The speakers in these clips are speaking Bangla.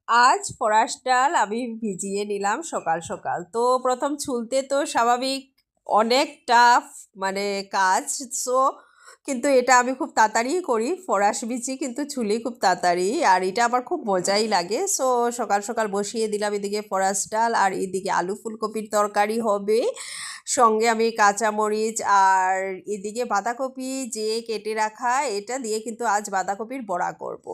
আজ ফরাস ডাল আমি ভিজিয়ে নিলাম সকাল সকাল। তো প্রথম ছুলতে তো স্বাভাবিক অনেক টাফ মানে কাজ। সো কিন্তু এটা আমি খুব তাড়াতাড়ি করি, ফরাস ভিজি কিন্তু ছুলি খুব তাড়াতাড়ি, আর এটা আমার খুব মজাই লাগে। সো সকাল সকাল বসিয়ে দিলাম এদিকে ফরাস ডাল, আর এদিকে আলু ফুলকপির তরকারি হবে। সঙ্গে আমি কাঁচামরিচ আর এদিকে বাঁধাকপি যে কেটে রাখা, এটা দিয়ে কিন্তু আজ বাঁধাকপির বড়া করব।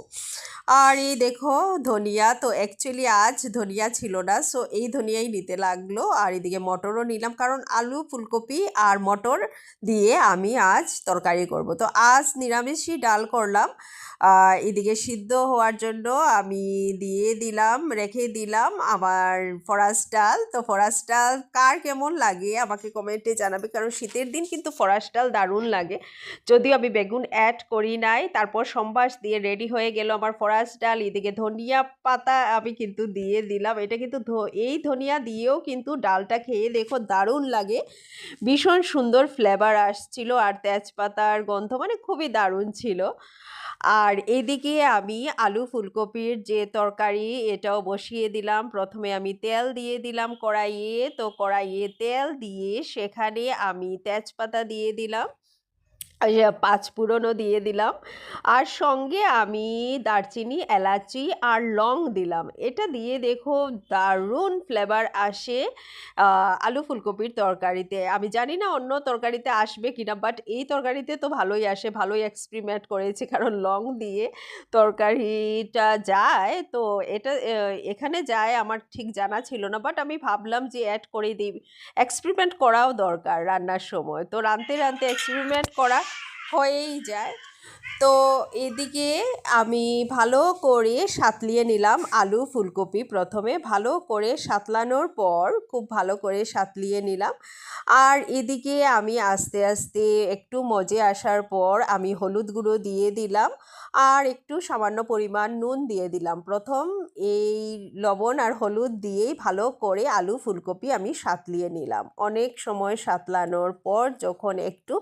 আর এই দেখো ধনিয়া, তো অ্যাকচুয়ালি আজ ধনিয়া ছিল না, সো এই ধনিয়াই নিতে লাগলো। আর এদিকে মটরও নিলাম, কারণ আলু ফুলকপি আর মটর দিয়ে আমি আজ তরকারি করব। তো আজ নিরামিষই ডাল করলাম। এদিকে সিদ্ধ হওয়ার জন্য আমি দিয়ে দিলাম, রেখে দিলাম আমার ফরাস ডাল। তো ফরাস ডাল কার কেমন লাগে আমাকে কমেন্টে জানাবে, কারণ শীতের দিন কিন্তু ফরাস ডাল দারুণ লাগে। যদিও আমি বেগুন অ্যাড করি নাই, তারপর সম্বাস দিয়ে রেডি হয়ে গেল আমার ফরাস ডাল। এদিকে ধনিয়া পাতা আমি কিন্তু দিয়ে দিলাম। এটা কিন্তু এই ধনিয়া দিয়েও কিন্তু ডালটা খেয়ে দেখো দারুণ লাগে, ভীষণ সুন্দর ফ্লেভার আসছিল, আর তেজপাতার গন্ধ মানে খুবই দারুণ ছিল। আর এদিকে আমি আলু ফুলকপির যে তরকারি, এটাও বসিয়ে দিলাম। প্রথমে আমি তেল দিয়ে দিলাম কড়াইয়ে, তো কড়াইয়ে তেল দিয়ে সেখানে আমি তেজপাতা দিয়ে দিলাম, পাঁচফোড়নও দিয়ে দিলাম, আর সঙ্গে আমি দারচিনি, এলাচি আর লং দিলাম। এটা দিয়ে দেখো দারুণ ফ্লেভার আসে আলু ফুলকপির তরকারিতে। আমি জানি না অন্য তরকারিতে আসবে কিনা, বাট এই তরকারিতে তো ভালোই আসে, ভালোই এক্সপেরিমেন্ট করেছি, কারণ লং দিয়ে তরকারিটা যায়। তো এটা এখানে যায় আমার ঠিক জানা ছিল না, বাট আমি ভাবলাম যে অ্যাড করে দিই, এক্সপেরিমেন্ট করাও দরকার রান্নার সময়। তো রাঁধতে রাঁধতে এক্সপেরিমেন্ট করা হয়েই যায়। তো এদিকে আমি ভালো করে সাঁতলিয়ে নিলাম আলু ফুলকপি। প্রথমে ভালো করে সাঁতলানোর পর খুব ভালো করে সাঁতলিয়ে নিলাম। আর এদিকে আমি আস্তে আস্তে একটু মজে আসার পর আমি হলুদ গুঁড়ো দিয়ে দিলাম, আর একটু সামান্য পরিমাণ নুন দিয়ে দিলাম। প্রথম এই লবণ আর হলুদ দিয়েই ভালো করে আলু ফুলকপি আমি সাঁতলিয়ে নিলাম। অনেক সময় সাঁতলানোর পর যখন একটু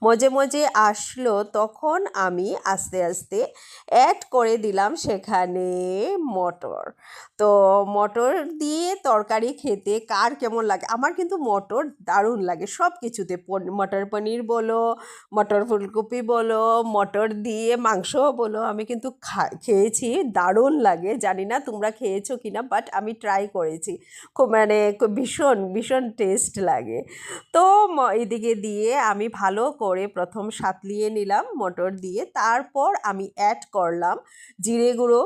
মজে মজে আসলো, তখন আমি আস্তে আস্তে অ্যাড করে দিলাম সেখানে মটর। তো মটর দিয়ে তরকারি খেতে কার কেমন লাগে? আমার কিন্তু মটর দারুণ লাগে সব কিছুতে। মটর পনির বলো, মটর ফুলকপি বলো, মটর দিয়ে মাংসও বলো, আমি কিন্তু খেয়েছি, দারুণ লাগে। জানি না তোমরা খেয়েছো কিনা, বাট আমি ট্রাই করেছি, খুব মানে ভীষণ ভীষণ টেস্ট লাগে। তো এদিকে দিয়ে আমি ভালো করে প্রথম সাঁতলিয়ে নিলাম মটর দিয়ে, তারপর আমি অ্যাড করলাম জিরে গুঁড়ো,